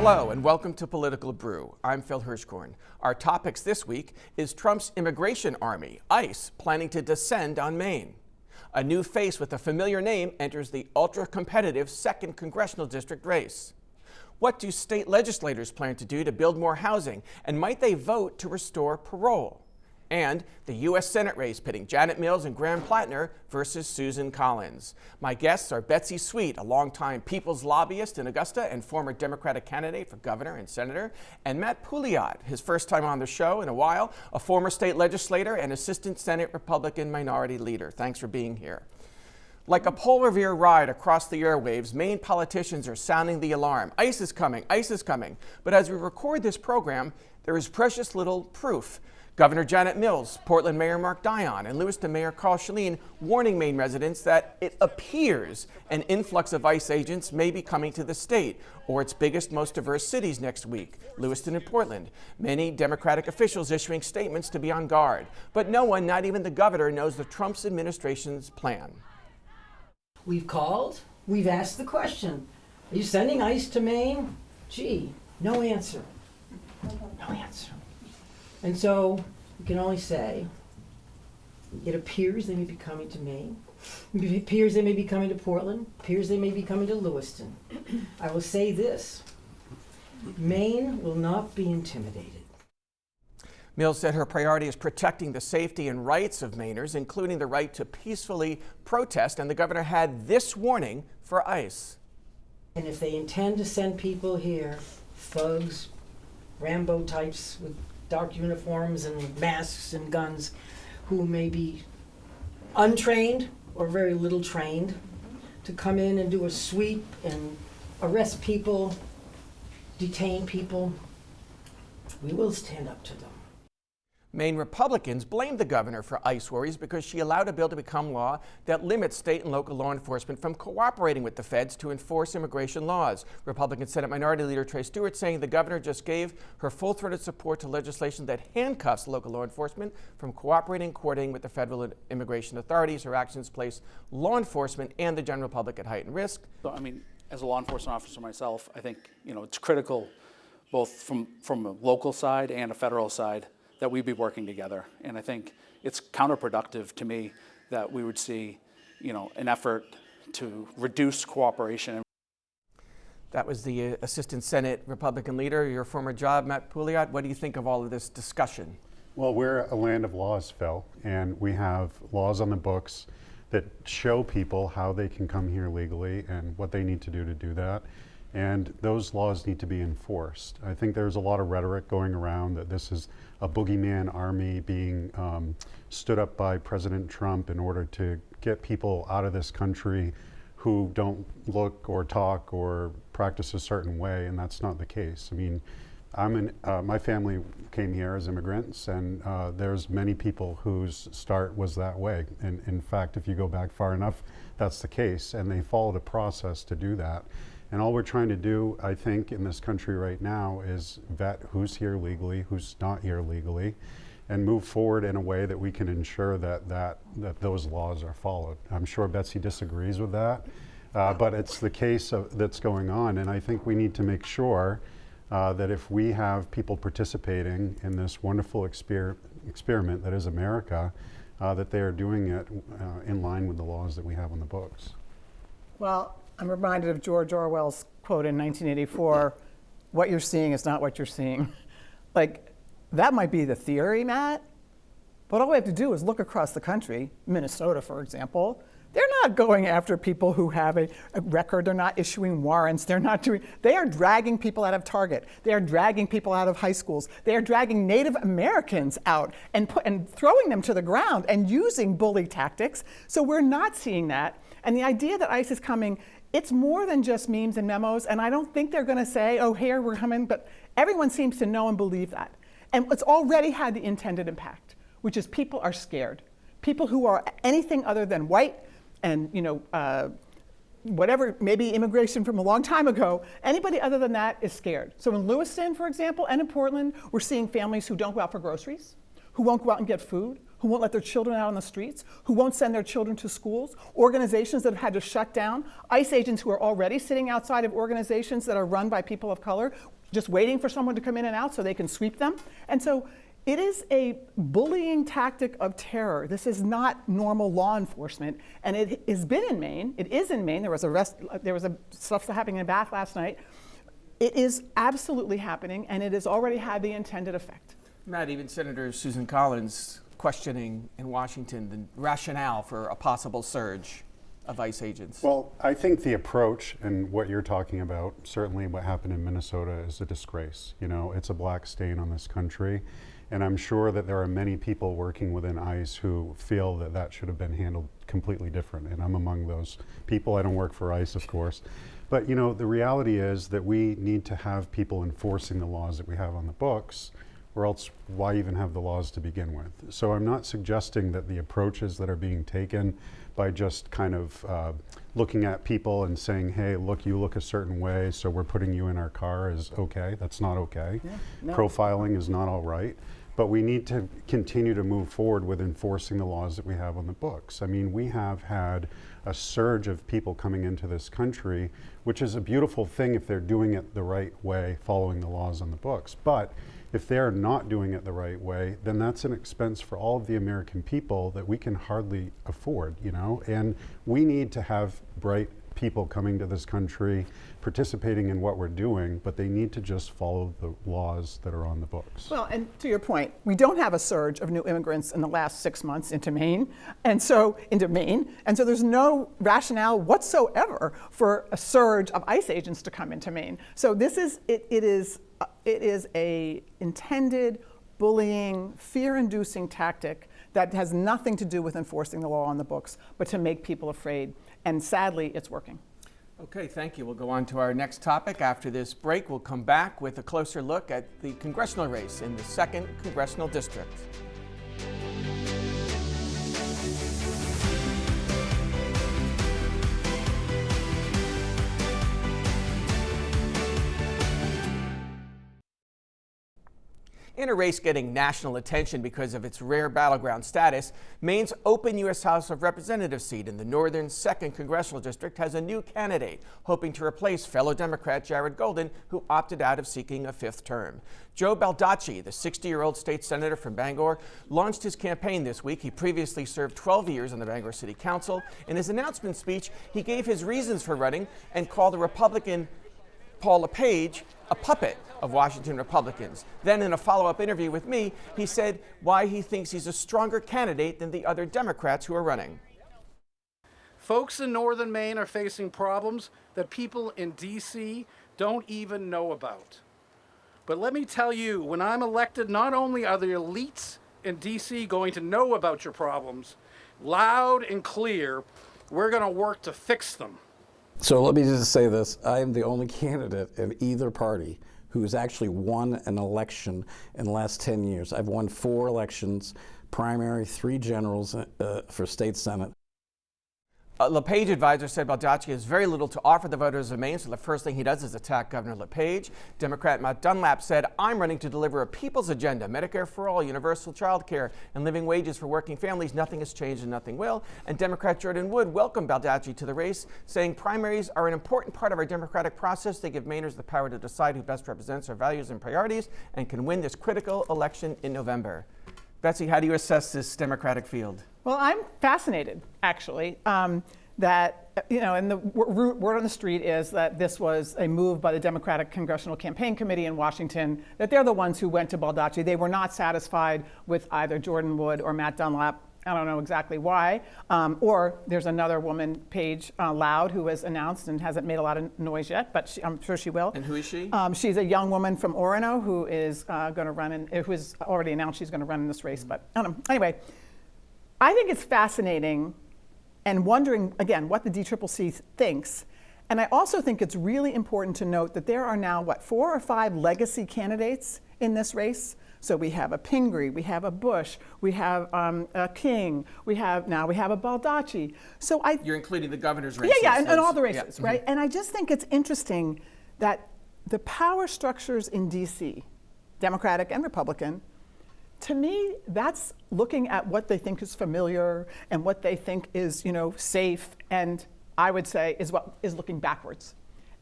Hello and welcome to Political Brew. I'm Phil Hirschkorn. Our topics this week is Trump's immigration army, ICE, planning to descend on Maine. A new face with a familiar name enters the ultra-competitive 2nd Congressional District race. What do state legislators plan to do to build more housing, and might they vote to restore parole? And the U.S. Senate race pitting Janet Mills and Graham Plattner versus Susan Collins. My guests are Betsy Sweet, a longtime people's lobbyist in Augusta and former Democratic candidate for governor and senator, and Matt Pouliot, his first time on the show in a while, a former state legislator and assistant Senate Republican minority leader. Thanks for being here. Like a polar bear ride across the airwaves, Maine politicians are sounding the alarm. ICE is coming, ICE is coming. But as we record this program, there is precious little proof. Governor Janet Mills, Portland Mayor Mark Dion, and Lewiston Mayor Carl Schlien warning Maine residents that it appears an influx of ICE agents may be coming to the state, or its biggest, most diverse cities next week, Lewiston and Portland. Many Democratic officials issuing statements to be on guard. But no one, not even the governor, knows the Trump administration's plan. We've called, we've asked the question, are you sending ICE to Maine? Gee, no answer. No answer. And so we can only say, it appears they may be coming to Maine. It appears they may be coming to Portland. It appears they may be coming to Lewiston. I will say this, Maine will not be intimidated. Mills said her priority is protecting the safety and rights of Mainers, including the right to peacefully protest, and the governor had this warning for ICE. And if they intend to send people here, thugs, Rambo types with dark uniforms and masks and guns, who may be untrained or very little trained, to come in and do a sweep and arrest people, detain people, we will stand up to them. Maine Republicans blamed the governor for ICE worries because she allowed a bill to become law that limits state and local law enforcement from cooperating with the feds to enforce immigration laws. Republican Senate Minority Leader Trey Stewart saying the governor just gave her full-throated support to legislation that handcuffs local law enforcement from cooperating and coordinating with the federal immigration authorities. Her actions place law enforcement and the general public at heightened risk. So, I mean, as a law enforcement officer myself, I think, it's critical both from a local side and a federal side that we be working together. And I think it's counterproductive to me that we would see, an effort to reduce cooperation. That was the Assistant Senate Republican leader, your former job, Matt Pouliot. What do you think of all of this discussion? Well, we're a land of laws, Phil, and we have laws on the books that show people how they can come here legally and what they need to do that. And those laws need to be enforced. I think there's a lot of rhetoric going around that this is a boogeyman army being stood up by President Trump in order to get people out of this country who don't look or talk or practice a certain way, and that's not the case. I mean, my family came here as immigrants, and there's many people whose start was that way. And in fact, if you go back far enough, that's the case, and they followed a process to do that. And all we're trying to do, I think, in this country right now is vet who's here legally, who's not here legally, and move forward in a way that we can ensure that those laws are followed. I'm sure Betsy disagrees with that, but it's the case that's going on. And I think we need to make sure that if we have people participating in this wonderful experiment that is America, that they are doing it in line with the laws that we have on the books. Well, I'm reminded of George Orwell's quote in 1984, what you're seeing is not what you're seeing. Like, that might be the theory, Matt, but all we have to do is look across the country, Minnesota, for example. They're not going after people who have a record. They're not issuing warrants. They are dragging people out of Target. They are dragging people out of high schools. They are dragging Native Americans out and throwing them to the ground and using bully tactics. So we're not seeing that. And the idea that ICE is coming, it's more than just memes and memos, and I don't think they're going to say, oh, here, we're coming, but everyone seems to know and believe that. And it's already had the intended impact, which is people are scared. People who are anything other than white and, whatever, maybe immigration from a long time ago, anybody other than that is scared. So in Lewiston, for example, and in Portland, we're seeing families who don't go out for groceries, who won't go out and get food, who won't let their children out on the streets, who won't send their children to schools, organizations that have had to shut down, ICE agents who are already sitting outside of organizations that are run by people of color, just waiting for someone to come in and out so they can sweep them. And so it is a bullying tactic of terror. This is not normal law enforcement, and it has been in Maine. It is in Maine. There was stuff happening in Bath last night. It is absolutely happening, and it has already had the intended effect. Matt, even Senator Susan Collins questioning in Washington the rationale for a possible surge of ICE agents. Well, I think the approach and what you're talking about, certainly what happened in Minnesota, is a disgrace. You know, it's a black stain on this country. And I'm sure that there are many people working within ICE who feel that that should have been handled completely different. And I'm among those people. I don't work for ICE, of course. But you know, the reality is that we need to have people enforcing the laws that we have on the books, or else why even have the laws to begin with? So I'm not suggesting that the approaches that are being taken by just kind of looking at people and saying, hey, look, you look a certain way, so we're putting you in our car is okay. That's not okay. Yeah, no. Profiling is not all right. But we need to continue to move forward with enforcing the laws that we have on the books. I mean, we have had a surge of people coming into this country, which is a beautiful thing if they're doing it the right way, following the laws on the books. But if they're not doing it the right way, then that's an expense for all of the American people that we can hardly afford, you know? And we need to have bright people coming to this country, participating in what we're doing, but they need to just follow the laws that are on the books. Well, and to your point, we don't have a surge of new immigrants in the last 6 months into Maine, and so there's no rationale whatsoever for a surge of ICE agents to come into Maine. So this is it is a intended bullying, fear-inducing tactic that has nothing to do with enforcing the law on the books, but to make people afraid. And sadly, it's working. Okay, thank you. We'll go on to our next topic. After this break, we'll come back with a closer look at the congressional race in the 2nd Congressional District. In a race getting national attention because of its rare battleground status, Maine's open U.S. House of Representatives seat in the northern 2nd Congressional District has a new candidate, hoping to replace fellow Democrat Jared Golden, who opted out of seeking a 5th term. Joe Baldacci, the 60-year-old state senator from Bangor, launched his campaign this week. He previously served 12 years on the Bangor City Council. In his announcement speech, he gave his reasons for running and called the Republican Paul LePage a puppet of Washington Republicans. Then in a follow-up interview with me, he said why he thinks he's a stronger candidate than the other Democrats who are running. Folks in northern Maine are facing problems that people in D.C. don't even know about. But let me tell you, when I'm elected, not only are the elites in D.C. going to know about your problems, loud and clear, we're going to work to fix them. So let me just say this. I am the only candidate in either party who has actually won an election in the last 10 years. I've won 4 elections, primary, 3 generals for state senate. LePage advisor said Baldacci has very little to offer the voters of Maine, so the first thing he does is attack Governor LePage. Democrat Matt Dunlap said, I'm running to deliver a people's agenda, Medicare for all, universal child care, and living wages for working families. Nothing has changed and nothing will. And Democrat Jordan Wood welcomed Baldacci to the race, saying primaries are an important part of our democratic process. They give Mainers the power to decide who best represents our values and priorities and can win this critical election in November. Betsy, how do you assess this Democratic field? Well, I'm fascinated, actually, that, you know, and the word on the street is that this was a move by the Democratic Congressional Campaign Committee in Washington, that they're the ones who went to Baldacci. They were not satisfied with either Jordan Wood or Matt Dunlap. I don't know exactly why. Or there's another woman, Paige Loud, who has announced and hasn't made a lot of noise yet, but I'm sure she will. And who is she? She's a young woman from Orono who is going to run who has already announced she's going to run in this race. But I don't know. Anyway, I think it's fascinating and wondering, again, what the DCCC thinks. And I also think it's really important to note that there are now, 4 or 5 legacy candidates in this race. So we have a Pingree, we have a Bush, we have a King, we have a Baldacci. So You're including the governor's races. Yeah, and all the races, yeah. right? And I just think it's interesting that the power structures in D.C., Democratic and Republican, To me, that's looking at what they think is familiar and what they think is, safe, and I would say is what is looking backwards.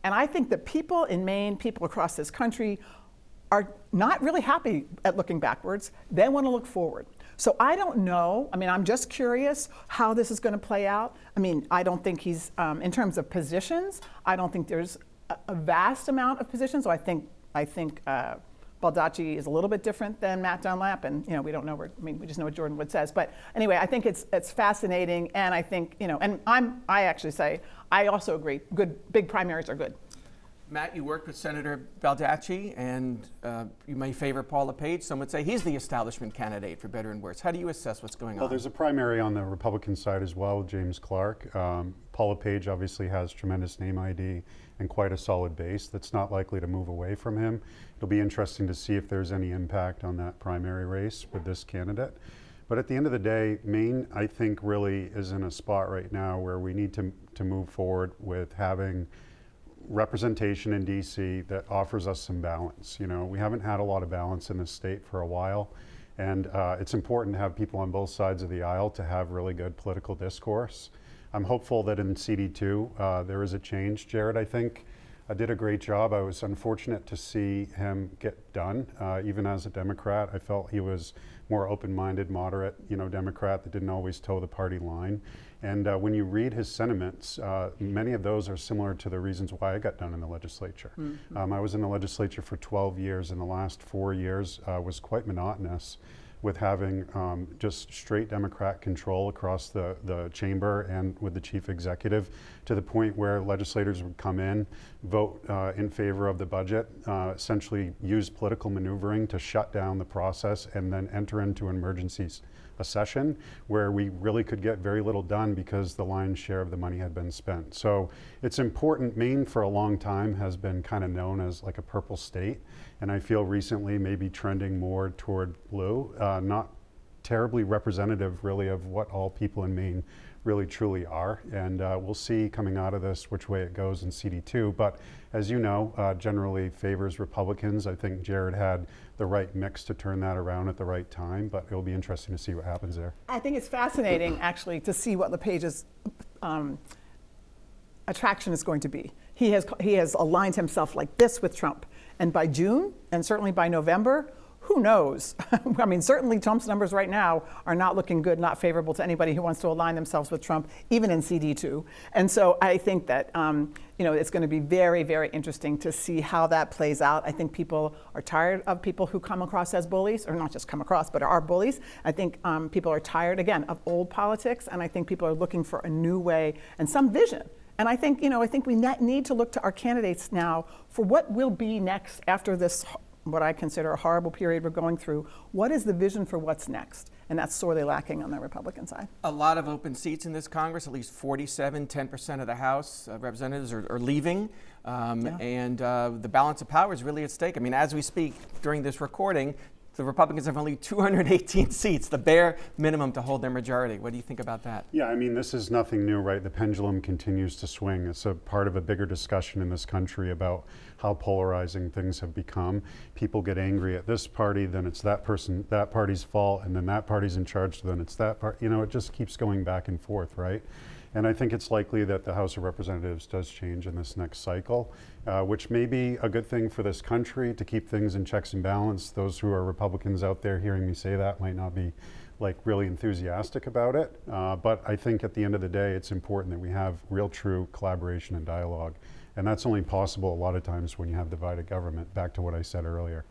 And I think that people in Maine, people across this country, are not really happy at looking backwards. They want to look forward. So I don't know. I mean, I'm just curious how this is going to play out. I mean, I don't think he's, in terms of positions, I don't think there's a vast amount of positions. So I think Baldacci is a little bit different than Matt Dunlap, and we don't know we just know what Jordan Wood says. But anyway, I think it's fascinating, and I think and I actually say I also agree. Good big primaries are good. Matt, you worked with Senator Baldacci, and you may favor Paul LePage. Some would say he's the establishment candidate, for better and worse. How do you assess what's going on? Well, there's a primary on the Republican side as well with James Clark. Paul LePage obviously has tremendous name ID and quite a solid base that's not likely to move away from him. It'll be interesting to see if there's any impact on that primary race with this candidate. But at the end of the day, Maine, I think, really is in a spot right now where we need to move forward with having representation in DC that offers us some balance. We haven't had a lot of balance in this state for a while, and it's important to have people on both sides of the aisle to have really good political discourse. I'm hopeful that in CD2 there is a change. Jared, I think, did a great job. I was unfortunate to see him get done. Even as a Democrat, I felt he was more open-minded, moderate, Democrat that didn't always toe the party line. And when you read his sentiments, many of those are similar to the reasons why I got done in the legislature. Mm-hmm. I was in the legislature for 12 years, and the last 4 years was quite monotonous, with having just straight Democrat control across the chamber and with the chief executive, to the point where legislators would come in, vote in favor of the budget, essentially use political maneuvering to shut down the process, and then enter into a session where we really could get very little done because the lion's share of the money had been spent. So it's important. Maine for a long time has been kind of known as like a purple state, and I feel recently maybe trending more toward blue, not terribly representative really of what all people in Maine really truly are. And we'll see coming out of this which way it goes in CD2, but as you know, generally favors Republicans. I think Jared had the right mix to turn that around at the right time, but it'll be interesting to see what happens there. I think it's fascinating actually to see what LePage's attraction is going to be. He has aligned himself like this with Trump, and by June, and certainly by November, who knows? I mean, certainly Trump's numbers right now are not looking good, not favorable to anybody who wants to align themselves with Trump, even in CD2. And so I think that it's going to be very, very interesting to see how that plays out. I think people are tired of people who come across as bullies, or not just come across, but are bullies. I think people are tired, again, of old politics, and I think people are looking for a new way and some vision. And I think we need to look to our candidates now for what will be next after this, what I consider a horrible period we're going through. What is the vision for what's next? And that's sorely lacking on the Republican side. A lot of open seats in this Congress, at least 10% of the House representatives are leaving. And the balance of power is really at stake. I mean, as we speak during this recording, the Republicans have only 218 seats, the bare minimum to hold their majority. What do you think about that? Yeah, I mean, this is nothing new, right? The pendulum continues to swing. It's a part of a bigger discussion in this country about how polarizing things have become. People get angry at this party, then it's that party's fault, and then that party's in charge, then it's that part. It just keeps going back and forth, right? And I think it's likely that the House of Representatives does change in this next cycle, which may be a good thing for this country to keep things in checks and balance. Those who are Republicans out there hearing me say that might not be really enthusiastic about it. But I think at the end of the day, it's important that we have real true collaboration and dialogue. And that's only possible a lot of times when you have divided government, back to what I said earlier.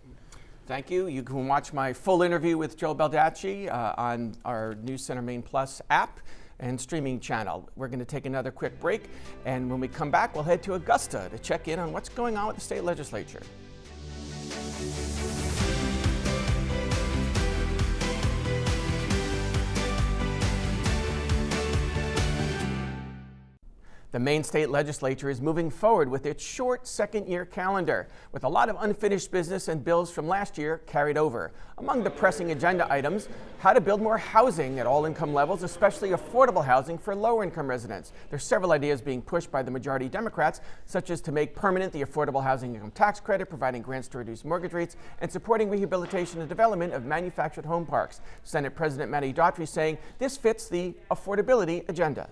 Thank you. You can watch my full interview with Joe Baldacci on our News Center Maine Plus app and streaming channel. We're going to take another quick break, and when we come back, we'll head to Augusta to check in on what's going on with the state legislature. The Maine state legislature is moving forward with its short second-year calendar, with a lot of unfinished business and bills from last year carried over. Among the pressing agenda items, how to build more housing at all income levels, especially affordable housing for lower-income residents. There's several ideas being pushed by the majority Democrats, such as to make permanent the Affordable Housing Income Tax Credit, providing grants to reduce mortgage rates, and supporting rehabilitation and development of manufactured home parks. Senate President Matty Daughtry saying this fits the affordability agenda.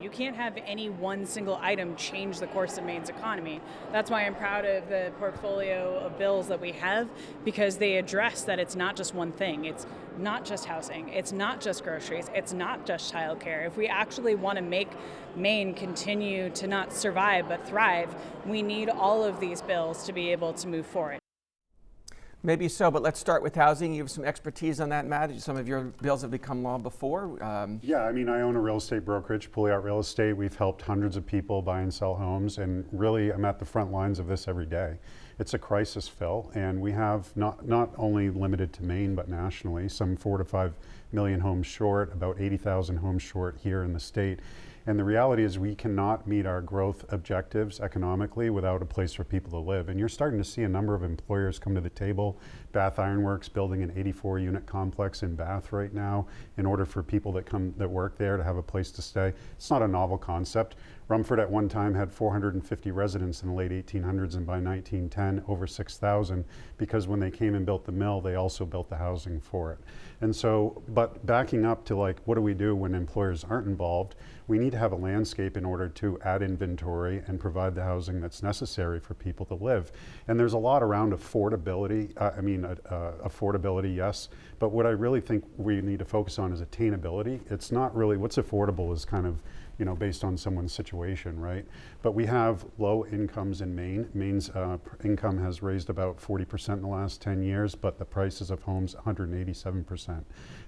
You can't have any one single item change the course of Maine's economy. That's why I'm proud of the portfolio of bills that we have, because they address that it's not just one thing. It's not just housing, it's not just groceries, it's not just childcare. If we actually want to make Maine continue to not survive but thrive, we need all of these bills to be able to move forward. Maybe so, but let's start with housing. You have some expertise on that, Matt. Some of your bills have become law before. Yeah, I mean, I own a real estate brokerage, Pouliot Real Estate. We've helped hundreds of people buy and sell homes, and really I'm at the front lines of this every day. It's a crisis, Phil, and we have not only limited to Maine, but nationally, some 4 to 5 million homes short, about 80,000 homes short here in the state. And the reality is we cannot meet our growth objectives economically without a place for people to live. And you're starting to see a number of employers come to the table. Bath Iron Works building an 84-unit complex in Bath right now in order for people that work there to have a place to stay. It's not a novel concept. Rumford at one time had 450 residents in the late 1800s, and by 1910 over 6,000, because when they came and built the mill, they also built the housing for it. And so, but backing up to like, what do we do when employers aren't involved? We need to have a landscape in order to add inventory and provide the housing that's necessary for people to live. And there's a lot around affordability. Affordability, yes, but what I really think we need to focus on is attainability. It's not really, what's affordable is kind of, based on someone's situation, right? But we have low incomes in Maine. Maine's income has raised about 40% in the last 10 years, but the prices of homes 187%.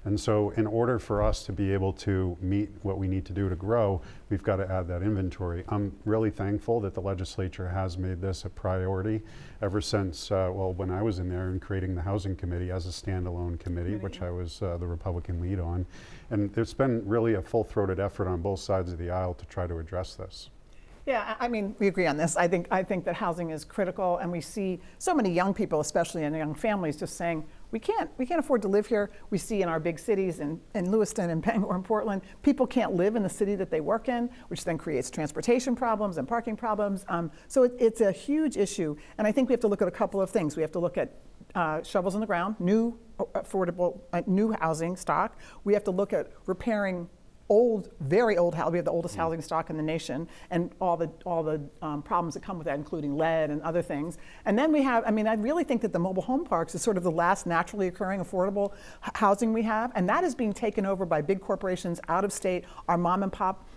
And so in order for us to be able to meet what we need to do to grow, we've got to add that inventory. I'm really thankful that the legislature has made this a priority ever since, when I was in there and creating the Housing Committee as a standalone committee, which I was the Republican lead on. And there's been really a full-throated effort on both sides of the aisle to try to address this. Yeah, I mean, we agree on this. I think that housing is critical, and we see so many young people, especially in young families, just saying, we can't afford to live here. We see in our big cities, in Lewiston and Bangor and Portland, people can't live in the city that they work in, which then creates transportation problems and parking problems. So it's a huge issue, and I think we have to look at a couple of things. We have to look at shovels in the ground, new affordable, new housing stock. We have to look at repairing very old house. We have the oldest housing stock in the nation, and all the problems that come with that, including lead and other things. And then we have, I really think that the mobile home parks is sort of the last naturally occurring affordable housing we have, and that is being taken over by big corporations out of state. Our mom and pop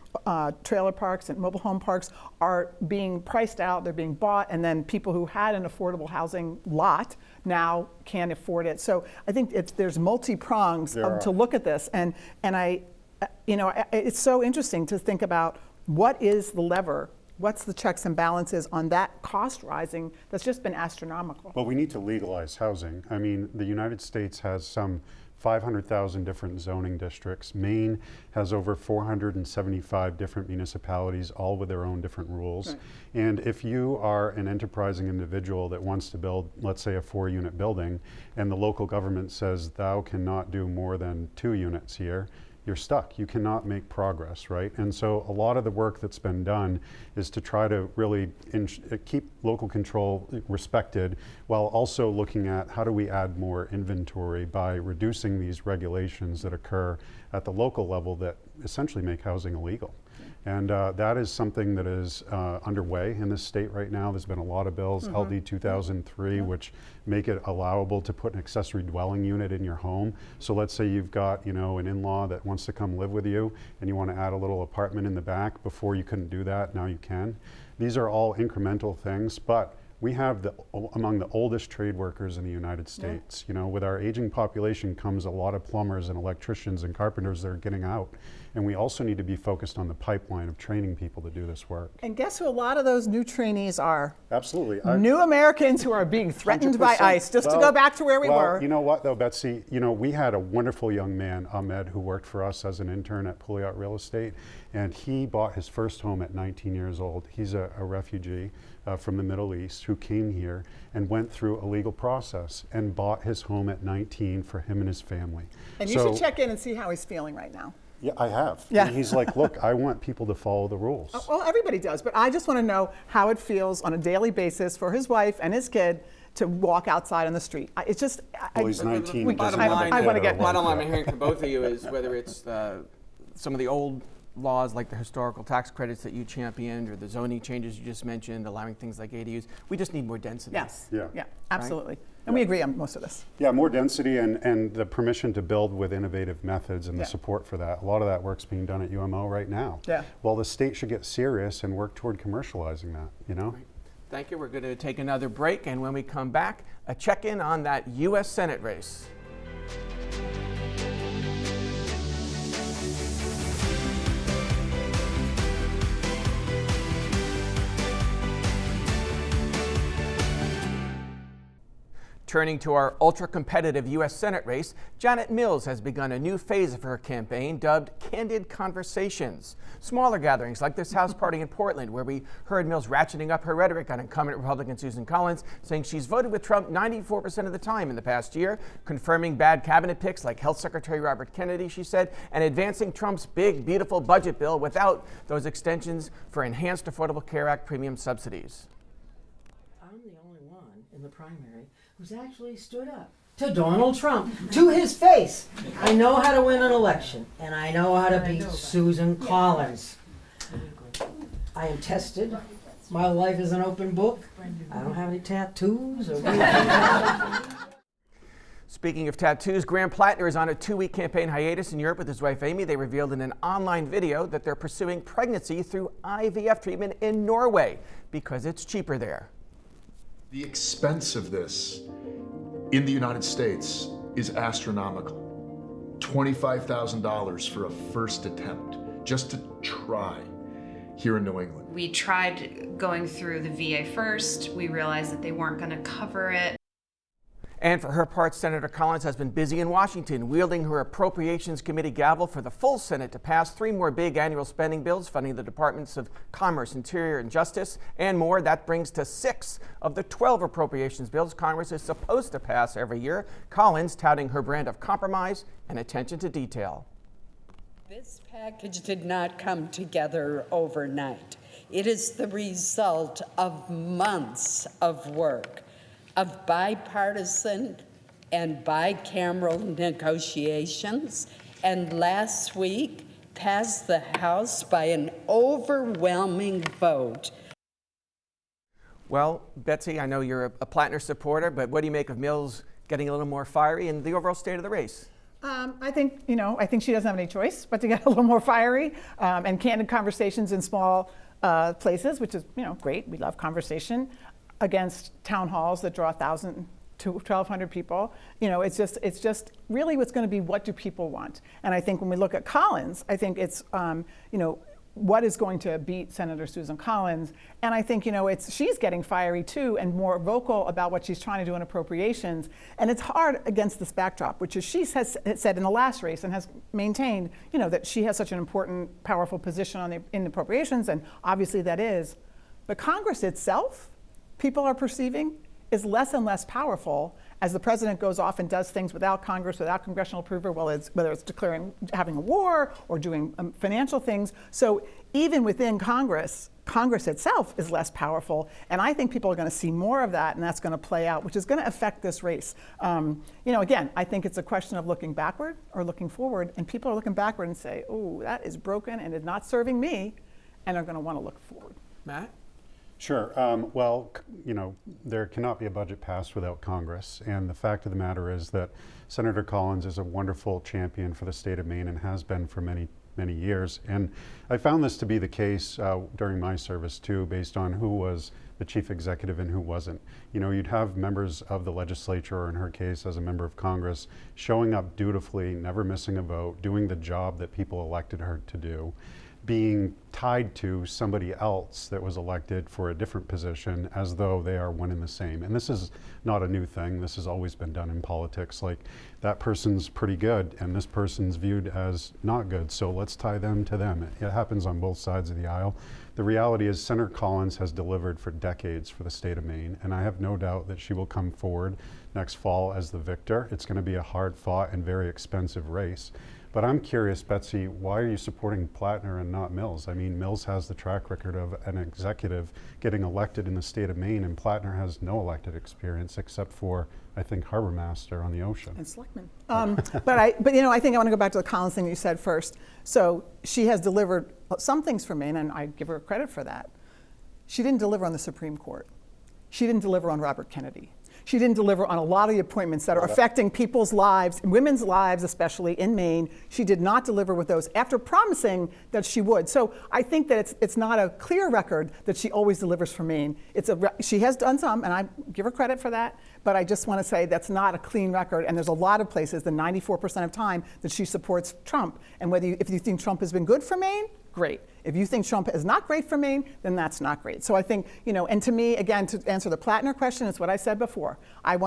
trailer parks and mobile home parks are being priced out, they're being bought, and then people who had an affordable housing lot now can't afford it. So I think there's multi-prongs to look at this, and it's so interesting to think about what is the lever, what's the checks and balances on that cost rising that's just been astronomical. Well, we need to legalize housing. I mean, the United States has some 500,000 different zoning districts. Maine has over 475 different municipalities, all with their own different rules. Right. And if you are an enterprising individual that wants to build, let's say, a 4-unit building, and the local government says thou cannot do more than 2 units here, you're stuck. You cannot make progress, right? And so a lot of the work that's been done is to try to really keep local control respected, while also looking at how do we add more inventory by reducing these regulations that occur at the local level that essentially make housing illegal. And that is something that is underway in this state right now. There's been a lot of bills, LD 2003, which make it allowable to put an accessory dwelling unit in your home. So let's say you've got, an in-law that wants to come live with you, and you want to add a little apartment in the back. Before you couldn't do that, now you can. These are all incremental things, but We have among the oldest trade workers in the United States. You know, with our aging population comes a lot of plumbers and electricians and carpenters that are getting out. And we also need to be focused on the pipeline of training people to do this work. And guess who a lot of those new trainees are? Absolutely. New Americans who are being threatened by 100%. ICE, just to go back to where we were. You know what though, Betsy, you know, we had a wonderful young man, Ahmed, who worked for us as an intern at Pouliot Real Estate, and he bought his first home at 19 years old. He's a refugee from the Middle East who came here and went through a legal process and bought his home at 19 for him and his family. And you should check in and see how he's feeling right now. Yeah, I have. Yeah. And he's like, look, I want people to follow the rules. Well, everybody does, but I just want to know how it feels on a daily basis for his wife and his kid to walk outside on the street. It's just. Well, he's 19. We- doesn't bottom have a line- kid I wanna or get- a Bottom line wife I'm yet. hearing from both of you is whether it's some of the old laws like the historical tax credits that you championed or the zoning changes you just mentioned, allowing things like ADUs, we just need more density. Yes. Yeah. Yeah, absolutely. And we agree on most of this. Yeah, more density and the permission to build with innovative methods and the Yeah. support for that. A lot of that work's being done at UMO right now. Yeah. Well, the state should get serious and work toward commercializing that, you know? Thank you. We're going to take another break, and when we come back, a check-in on that U.S. Senate race. Turning to our ultra-competitive U.S. Senate race, Janet Mills has begun a new phase of her campaign dubbed Candid Conversations. Smaller gatherings like this house party in Portland, where we heard Mills ratcheting up her rhetoric on incumbent Republican Susan Collins, saying she's voted with Trump 94% of the time in the past year, confirming bad cabinet picks like Health Secretary Robert Kennedy, she said, and advancing Trump's big, beautiful budget bill without those extensions for Enhanced Affordable Care Act premium subsidies. I'm the only one in the primary who's actually stood up to Donald Trump, to his face. I know how to win an election, and I know how to beat Susan Collins. I am tested. My life is an open book. I don't have any tattoos or Speaking of tattoos, Graham Plattner is on a 2-week campaign hiatus in Europe with his wife Amy. They revealed in an online video that they're pursuing pregnancy through IVF treatment in Norway because it's cheaper there. The expense of this in the United States is astronomical. $25,000 for a first attempt, just to try here in New England. We tried going through the VA first. We realized that they weren't going to cover it. And for her part, Senator Collins has been busy in Washington, wielding her Appropriations Committee gavel for the full Senate to pass 3 more big annual spending bills funding the Departments of Commerce, Interior, and Justice, and more. That brings to 6 of the 12 appropriations bills Congress is supposed to pass every year. Collins touting her brand of compromise and attention to detail. This package did not come together overnight. It is the result of months of work, of bipartisan and bicameral negotiations, and last week passed the House by an overwhelming vote. Well, Betsy, I know you're a Plattner supporter, but what do you make of Mills getting a little more fiery and the overall state of the race? I think she doesn't have any choice but to get a little more fiery and candid conversations in small places, which is, great. We love conversation, against town halls that draw 1,000 to 1,200 people. It's just really what's going to be, what do people want? And I think when we look at Collins, I think it's, what is going to beat Senator Susan Collins? And I think, she's getting fiery too and more vocal about what she's trying to do in appropriations. And it's hard against this backdrop, which is she has said in the last race and has maintained, that she has such an important, powerful position in appropriations, and obviously that is. But Congress itself, people are perceiving, is less and less powerful as the president goes off and does things without Congress, without congressional approval, whether it's having a war or doing financial things. So even within Congress itself is less powerful. And I think people are going to see more of that, and that's going to play out, which is going to affect this race. Again, I think it's a question of looking backward or looking forward, and people are looking backward and say, oh, that is broken and is not serving me, and are going to want to look forward. Matt? Sure. There cannot be a budget passed without Congress. And the fact of the matter is that Senator Collins is a wonderful champion for the state of Maine and has been for many, many years. And I found this to be the case during my service too, based on who was the chief executive and who wasn't. You know, you'd have members of the legislature, or in her case as a member of Congress, showing up dutifully, never missing a vote, doing the job that people elected her to do, being tied to somebody else that was elected for a different position as though they are one and the same. And this is not a new thing. This has always been done in politics. Like, that person's pretty good and this person's viewed as not good, so let's tie them to them. It happens on both sides of the aisle. The reality is Senator Collins has delivered for decades for the state of Maine, and I have no doubt that she will come forward next fall as the victor. It's going to be a hard-fought and very expensive race. But I'm curious, Betsy, why are you supporting Plattner and not Mills? I mean, Mills has the track record of an executive getting elected in the state of Maine, and Plattner has no elected experience except for, I think, harbor master on the ocean. And selectman. But you know, I think I want to go back to the Collins thing you said first. So she has delivered some things for Maine, and I give her credit for that. She didn't deliver on the Supreme Court. She didn't deliver on Robert Kennedy. She didn't deliver on a lot of the appointments that are affecting people's lives, women's lives especially in Maine. She did not deliver with those after promising that she would. So I think that it's not a clear record that she always delivers for Maine. She has done some, and I give her credit for that, but I just want to say that's not a clean record, and there's a lot of places, the 94% of time, that she supports Trump. And if you think Trump has been good for Maine, great. If you think Trump is not great for Maine, then that's not great. So I think, you know, and to me, again, to answer the Plattner question, it's what I said before. I'm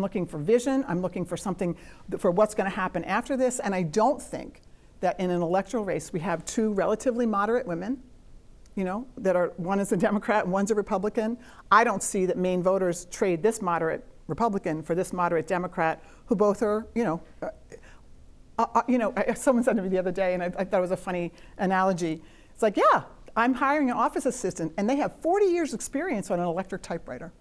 looking for vision. I'm looking for something for what's going to happen after this. And I don't think that in an electoral race we have two relatively moderate women, you know, one is a Democrat and one's a Republican. I don't see that Maine voters trade this moderate Republican for this moderate Democrat, who both are, you know, someone said to me the other day, and I thought it was a funny analogy. It's like, yeah, I'm hiring an office assistant, and they have 40 years experience on an electric typewriter.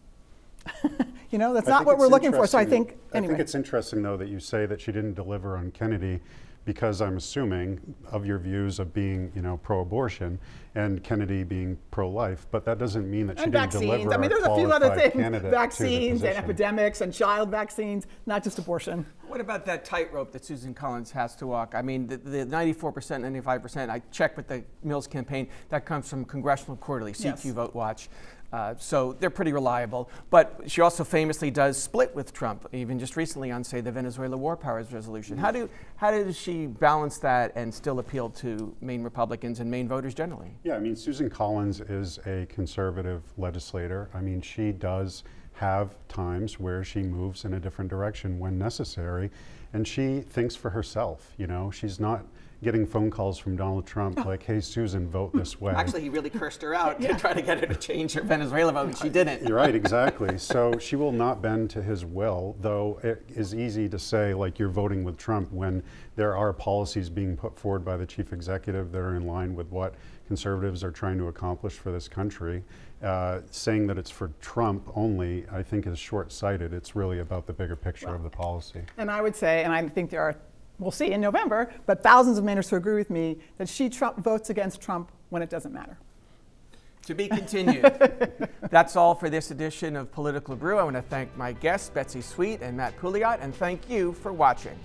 You know, that's not what we're looking for. So I think, anyway. I think it's interesting, though, that you say that she didn't deliver on Kennedy, because I'm assuming of your views of being, you know, pro-abortion and Kennedy being pro-life, but that doesn't mean that she didn't deliver. I mean, there's a few other things, vaccines and position. epidemics and child vaccines, not just abortion. What about that tightrope that Susan Collins has to walk? I mean, the 94%, 95%, I checked with the Mills campaign, that comes from Congressional Quarterly, CQ Yes. Vote Watch. So they're pretty reliable. But she also famously does split with Trump, even just recently on, say, the Venezuela War Powers Resolution. How does she balance that and still appeal to Maine Republicans and Maine voters generally? Yeah, I mean, Susan Collins is a conservative legislator. I mean, she does have times where she moves in a different direction when necessary, and she thinks for herself. You know, she's not getting phone calls from Donald Trump like, hey, Susan, vote this way. Actually, he really cursed her out to try to get her to change her Venezuela vote, and she didn't. You're right, exactly. So she will not bend to his will, though it is easy to say, like, you're voting with Trump when there are policies being put forward by the chief executive that are in line with what conservatives are trying to accomplish for this country. Saying that it's for Trump only, I think, is short-sighted. It's really about the bigger picture of the policy. And I would say, and I think there are, we'll see in November, but thousands of Mainers who agree with me that votes against Trump when it doesn't matter. To be continued. That's all for this edition of Political Brew. I want to thank my guests, Betsy Sweet and Matt Pouliot, and thank you for watching.